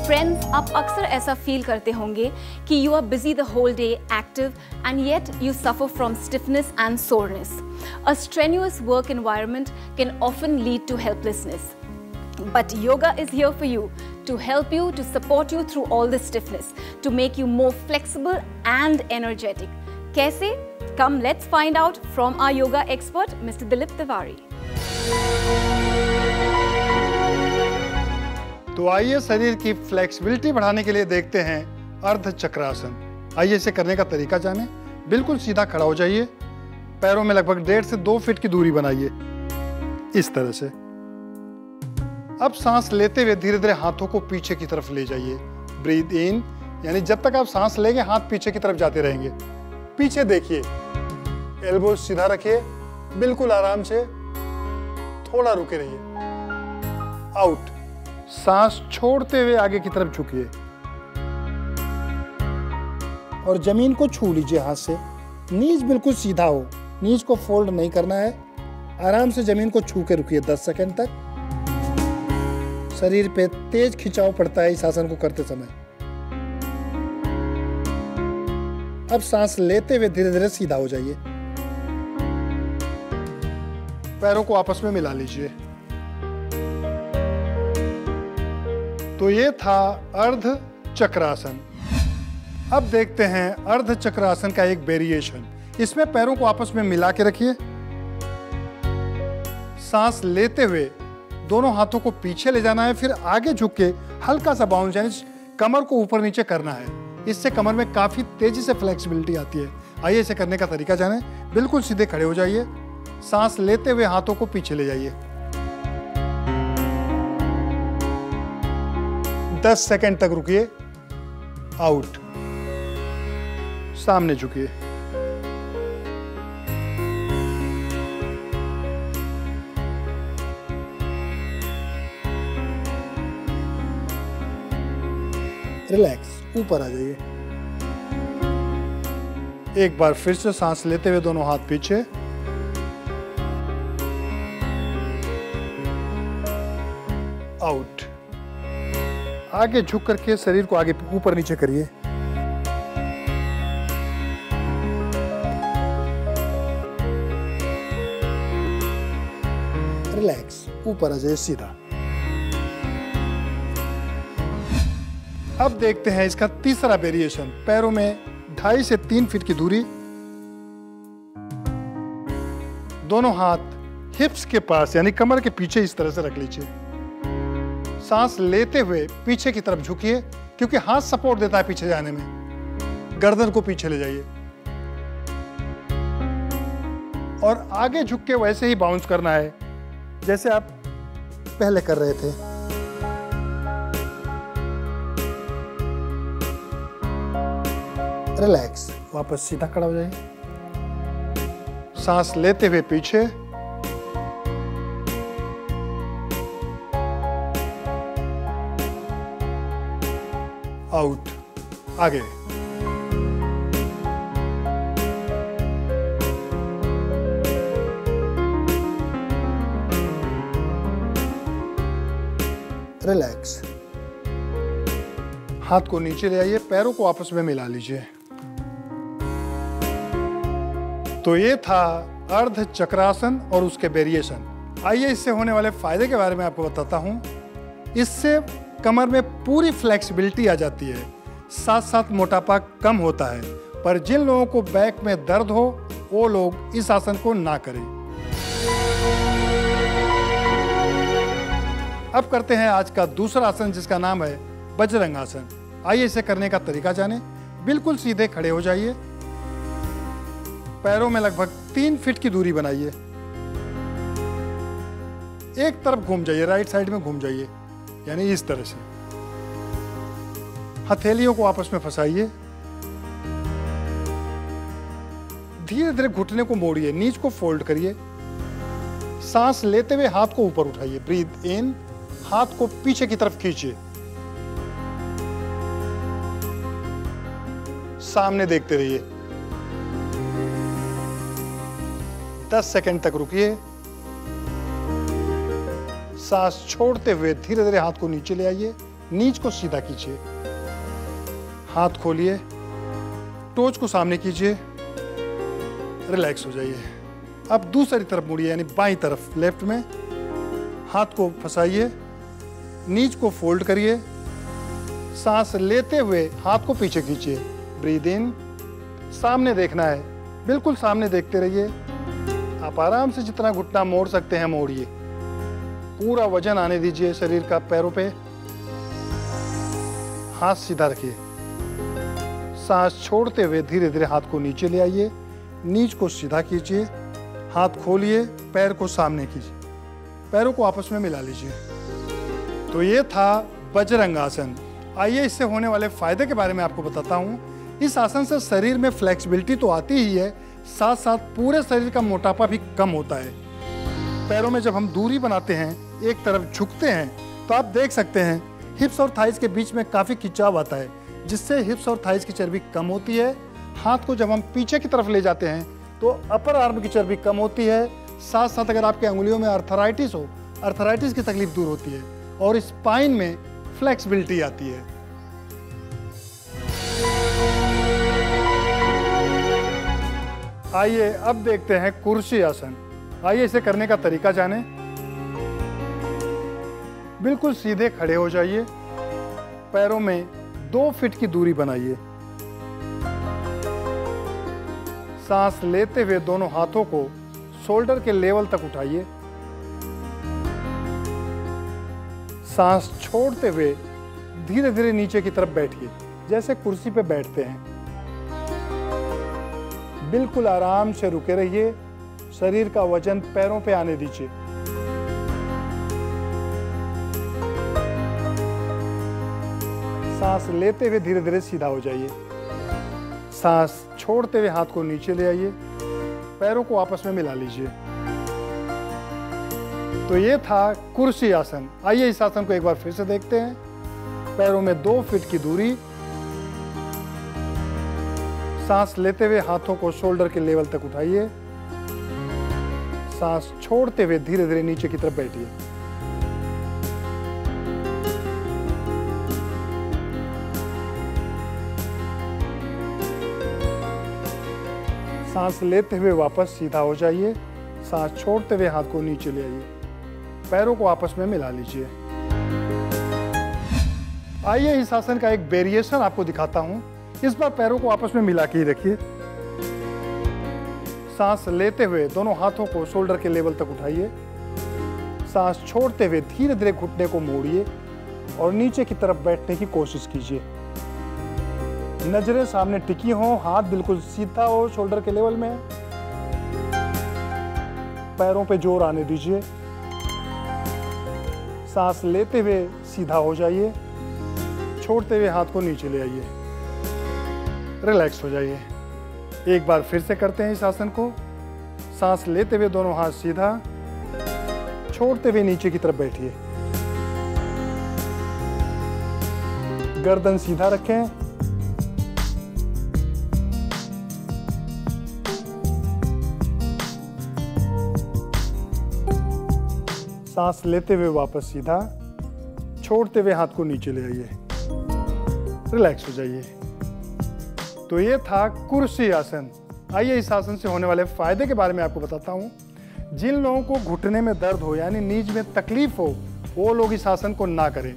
Friends, आप अक्सर ऐसा फील करते होंगे कि you are busy the whole day, active, and yet you suffer from stiffness and soreness. A strenuous work environment can often lead to helplessness. But yoga is here for you, to help you, to support you through all this stiffness, to make you more flexible and energetic. Kaise? Come, let's find out from our yoga expert, Mr. Dilip Tiwari. तो आइए शरीर की flexibility बढ़ाने के लिए देखते हैं अर्ध चक्रासन. आइए इसे करने का तरीका जानें. बिल्कुल सीधा खड़ा हो जाइए. पैरों में लगभग 1.5 से 2 फीट की दूरी बनाइए, इस तरह से. अब सांस लेते हुए धीरे धीरे हाथों को पीछे की तरफ ले जाइए. ब्रीथ इन, यानी जब तक आप सांस लेंगे हाथ पीछे की तरफ जाते रहेंगे. पीछे देखिए, एल्बो सीधा रखिए, बिल्कुल आराम से. थोड़ा रुके रहिए. आउट. सांस छोड़ते हुए आगे की तरफ झुकिए और जमीन को छू लीजिए हाथ से. नीज बिल्कुल सीधा हो, नीज को फोल्ड नहीं करना है. आराम से जमीन को छू के रुकिए 10 सेकंड तक. शरीर पे तेज खिंचाव पड़ता है इस आसन को करते समय. अब सांस लेते हुए धीरे धीरे सीधा हो जाइए. पैरों को आपस में मिला लीजिए. तो ये था अर्ध चक्रासन. अब देखते हैं अर्ध चक्रासन का एक वेरिएशन. इसमें पैरों को आपस में मिला के रखिए. सांस लेते हुए दोनों हाथों को पीछे ले जाना है, फिर आगे झुक के हल्का सा बाउंस, यानी कमर को ऊपर नीचे करना है. इससे कमर में काफी तेजी से फ्लेक्सिबिलिटी आती है. आइए इसे करने का तरीका जानें. बिल्कुल सीधे खड़े हो जाइए. सांस लेते हुए हाथों को पीछे ले जाइए. 10 सेकंड तक रुकिए. आउट. सामने झुकिए. रिलैक्स. ऊपर आ जाइए. एक बार फिर से सांस लेते हुए दोनों हाथ पीछे. आउट. आगे झुक करके शरीर को आगे ऊपर नीचे करिए. रिलैक्स. ऊपर आ जाइए सीधा. अब देखते हैं इसका तीसरा वेरिएशन. पैरों में 2.5 से 3 फीट की दूरी. दोनों हाथ हिप्स के पास, यानी कमर के पीछे इस तरह से रख लीजिए. सांस लेते हुए पीछे की तरफ झुकिए, क्योंकि हाथ सपोर्ट देता है पीछे जाने में. गर्दन को पीछे ले जाइए और आगे झुक के वैसे ही बाउंस करना है जैसे आप पहले कर रहे थे. रिलैक्स. वापस सीधा खड़ा हो जाइए. सांस लेते हुए पीछे. आउट. आगे. रिलैक्स. हाथ को नीचे ले आइए. पैरों को आपस में मिला लीजिए. तो ये था अर्ध चक्रासन और उसके वेरिएशन. आइए इससे होने वाले फायदे के बारे में आपको बताता हूं. इससे कमर में पूरी फ्लेक्सिबिलिटी आ जाती है, साथ साथ मोटापा कम होता है. पर जिन लोगों को बैक में दर्द हो वो लोग इस आसन को ना करें. अब करते हैं आज का दूसरा आसन, जिसका नाम है बजरंग आसन. आइए इसे करने का तरीका जानें. बिल्कुल सीधे खड़े हो जाइए. पैरों में लगभग 3 फीट की दूरी बनाइए. एक तरफ घूम जाइए, राइट साइड में घूम जाइए, यानी इस तरह से. हथेलियों को आपस में फंसाइए. धीरे धीरे घुटने को मोड़िए, नीज को फोल्ड करिए. सांस लेते हुए हाथ को ऊपर उठाइए. ब्रीथ इन. हाथ को पीछे की तरफ खींचिए. सामने देखते रहिए. 10 सेकंड तक रुकिए. सांस छोड़ते हुए धीरे धीरे हाथ को नीचे ले आइए. नीच को सीधा कीजिए, हाथ खोलिए, टोच को सामने कीजिए, रिलैक्स हो जाइए। अब दूसरी तरफ मुड़िए, यानी बाईं तरफ लेफ्ट में, हाथ को फंसाइए, नीच को फोल्ड करिए, सांस लेते हुए हाथ को पीछे खींचिए, ब्रीद इन, सामने देखना है, बिल्कुल सामने देखते रहिए। आप आराम से जितना घुटना मोड़ सकते हैं मोड़िए, पूरा वजन आने दीजिए शरीर का पैरों पे। हाथ सीधा रखिए, सांस छोड़ते हुए धीरे धीरे हाथ को नीचे ले आइए, नीच को सीधा कीजिए, हाथ खोलिए, पैर को सामने कीजिए, पैरों को आपस में मिला लीजिए। तो ये था बजरंग आसन। आइए इससे होने वाले फायदे के बारे में आपको बताता हूँ। इस आसन से शरीर में फ्लेक्सिबिलिटी तो आती ही है, साथ साथ पूरे शरीर का मोटापा भी कम होता है। पैरों में जब हम दूरी बनाते हैं, एक तरफ झुकते हैं, तो आप देख सकते हैं हिप्स और थाइज के बीच में काफ़ी खिंचाव आता है, जिससे हिप्स और थाइज की चर्बी कम होती है। हाथ को जब हम पीछे की तरफ ले जाते हैं तो अपर आर्म की चर्बी कम होती है। साथ साथ अगर आपके अंगुलियों में अर्थराइटिस हो, अर्थराइटिस की तकलीफ दूर होती है और स्पाइन में फ्लेक्सिबिलिटी आती है। आइए अब देखते हैं कुर्सी आसन। आइए इसे करने का तरीका जानें। बिल्कुल सीधे खड़े हो जाइए, पैरों में 2 फीट की दूरी बनाइए, सांस लेते हुए दोनों हाथों को शोल्डर के लेवल तक उठाइए, सांस छोड़ते हुए धीरे धीरे नीचे की तरफ बैठिए, जैसे कुर्सी पे बैठते हैं। बिल्कुल आराम से रुके रहिए, शरीर का वजन पैरों पे आने दीजिए। सांस लेते हुए धीरे धीरे सीधा हो जाइए, सांस छोड़ते हुए हाथ को नीचे ले आइए, पैरों को आपस में मिला लीजिए। तो ये था कुर्सी आसन। आइए इस आसन को एक बार फिर से देखते हैं। पैरों में 2 फीट की दूरी, सांस लेते हुए हाथों को शोल्डर के लेवल तक उठाइए, सांस छोड़ते हुए धीरे धीरे नीचे की तरफ बैठिए। सांस लेते हुए वापस सीधा हो जाइए, सांस छोड़ते हुए हाथ को नीचे ले आइए, पैरों को आपस में मिला लीजिए। आइए इस आसन का एक वेरिएशन आपको दिखाता हूं। इस बार पैरों को आपस में मिला के ही रखिए, सांस लेते हुए दोनों हाथों को शोल्डर के लेवल तक उठाइए, सांस छोड़ते हुए धीरे धीरे घुटने को मोड़िए और नीचे की तरफ बैठने की कोशिश कीजिए। नजरें सामने टिकी हों, हाथ बिल्कुल सीधा हो, शोल्डर के लेवल में। पैरों पे जोर आने दीजिए, सांस लेते हुए सीधा हो जाइए, छोड़ते हुए हाथ को नीचे ले आइए, रिलैक्स हो जाइए। एक बार फिर से करते हैं इस आसन को। सांस लेते हुए दोनों हाथ सीधा, छोड़ते हुए नीचे की तरफ बैठिए, गर्दन सीधा रखें, सांस लेते हुए वापस सीधा, छोड़ते हुए हाथ को नीचे ले आइए, रिलैक्स हो जाइए। तो ये था कुर्सी आसन। आइए इस आसन से होने वाले फायदे के बारे में आपको बताता हूँ। जिन लोगों को घुटने में दर्द हो, यानी नीज में तकलीफ हो, वो लोग इस आसन को ना करें।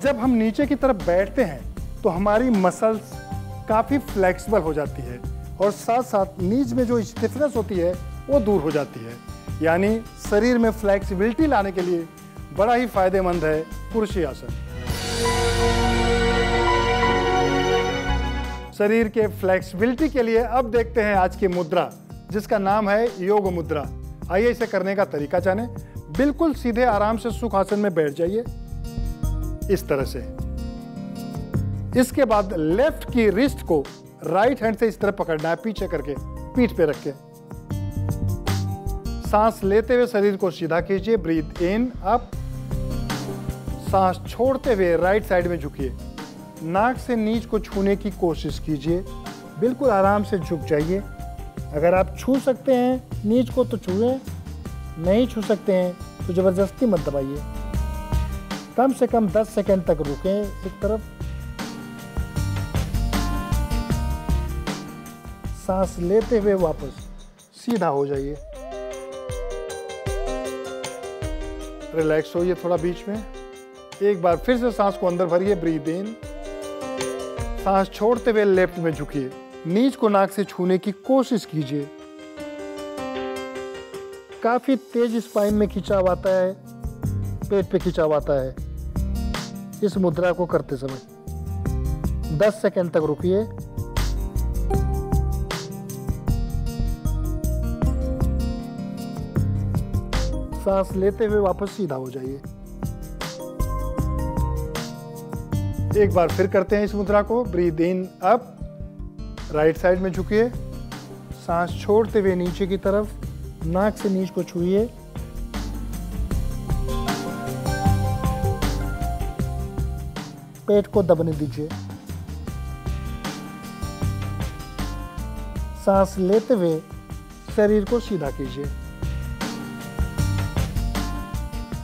जब हम नीचे की तरफ बैठते हैं तो हमारी मसल्स काफ़ी फ्लेक्सिबल हो जाती है और साथ साथ नीज में जो स्टिफनेस होती है वो दूर हो जाती है। यानी शरीर में फ्लेक्सिबिलिटी लाने के लिए बड़ा ही फायदेमंद है कुर्सी आसन। शरीर के फ्लेक्सिबिलिटी के लिए अब देखते हैं आज की मुद्रा, जिसका नाम है योग मुद्रा। आइए इसे करने का तरीका जानें। बिल्कुल सीधे आराम से सुखासन में बैठ जाइए, इस तरह से। इसके बाद लेफ्ट की रिस्ट को राइट हैंड से इस तरह पकड़ना है, पीछे करके, पीठ पे रख के। सांस लेते हुए शरीर को सीधा कीजिए, ब्रीथ इन अप। सांस छोड़ते हुए राइट साइड में झुकिए, नाक से नीच को छूने की कोशिश कीजिए, बिल्कुल आराम से झुक जाइए। अगर आप छू सकते हैं नीच को तो छूएं, नहीं छू सकते हैं तो जबरदस्ती मत दबाइए। कम से कम 10 सेकंड तक रुकें एक तरफ। सांस लेते हुए वापस सीधा हो जाइए। रिलैक्स होइए थोड़ा बीच में। एक बार फिर से सांस को अंदर भरिए, ब्रीथ इन। सांस छोड़ते हुए लेफ्ट में झुकिए। नीज को नाक से छूने की कोशिश कीजिए। काफी तेज स्पाइन में खिंचाव आता है, पेट पे खिंचाव आता है इस मुद्रा को करते समय। 10 सेकंड तक रुकिए। सांस लेते हुए वापस सीधा हो जाइए। एक बार फिर करते हैं इस मुद्रा को। Breathe in up, right side में झुकिए। सांस छोड़ते हुए नीचे की तरफ, नाक से नीच को छूइए। पेट को दबने दीजिए। सांस लेते हुए शरीर को सीधा कीजिए।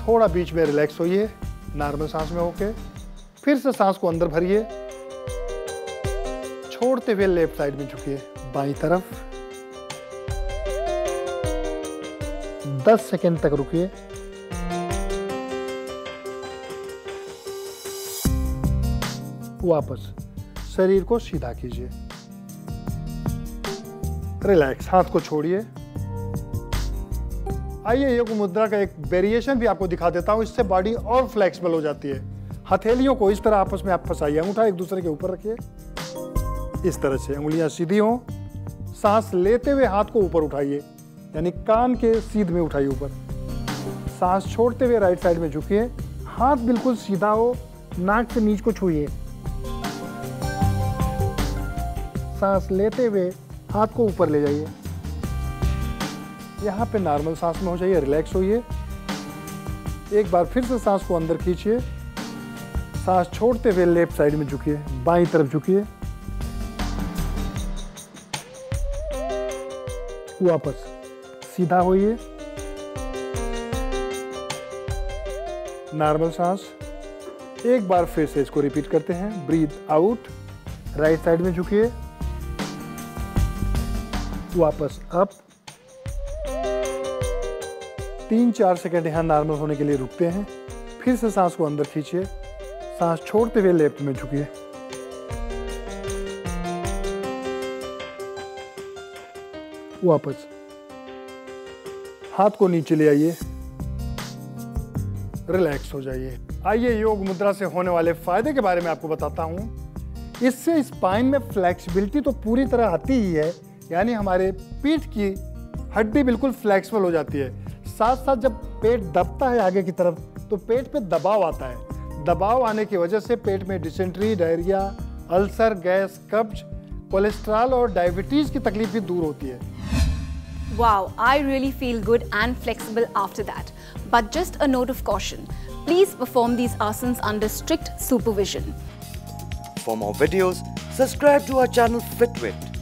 थोड़ा बीच में रिलैक्स होइए, नॉर्मल सांस में होके। फिर से सांस को अंदर भरिए। छोड़ते हुए लेफ्ट साइड में झुकिए, बाईं तरफ। 10 सेकंड तक रुकिए। वापस शरीर को सीधा कीजिए। रिलैक्स, हाथ को छोड़िए। आइए योग मुद्रा का एक वेरिएशन भी आपको दिखा देता हूं, इससे बॉडी और फ्लेक्सिबल हो जाती है। हथेलियों को इस तरह आपस में आप फंसाइए, अंगूठा एक दूसरे के ऊपर रखिए, इस तरह से अंगुलियां सीधी हों। सांस लेते हुए हाथ को ऊपर उठाइए, यानी कान के सीध में उठाइए ऊपर। सांस छोड़ते हुए राइट साइड में झुकिए। हाथ बिल्कुल सीधा हो, नाक से नीच को छूइए। सांस लेते हुए हाथ को ऊपर ले जाइए। यहाँ पे नॉर्मल सांस में हो जाइए, रिलैक्स होइए। एक बार फिर से सांस को अंदर खींचिए। सांस छोड़ते हुए लेफ्ट साइड में झुकिए, बाईं तरफ झुकिए। वापस सीधा होइए। नॉर्मल सांस। एक बार फिर से इसको रिपीट करते हैं। ब्रीथ आउट, राइट साइड में झुकिए। वापस अप। 3-4 सेकंड यहाँ नॉर्मल होने के लिए रुकते हैं। फिर से सांस को अंदर खींचिए। सांस छोड़ते हुए लेफ्ट में झुकिए। वापस हाथ को नीचे ले आइए, रिलैक्स हो जाइए। आइए योग मुद्रा से होने वाले फायदे के बारे में आपको बताता हूं। इससे स्पाइन में फ्लेक्सिबिलिटी तो पूरी तरह आती ही है, यानी हमारे पीठ की हड्डी बिल्कुल फ्लेक्सिबल हो जाती है। साथ साथ जब पेट दबता है आगे की तरफ तो पेट पे दबाव आता है। दबाव आने की वजह से पेट में डिसेंट्री, डायरिया, अल्सर, गैस, कब्ज, कोलेस्ट्रॉल और डायबिटीज की तकलीफ भी दूर होती है। Wow, I really feel good and flexible after that. But just a note of caution, please perform these asanas under strict supervision. For more videos, subscribe to our channel FitWit.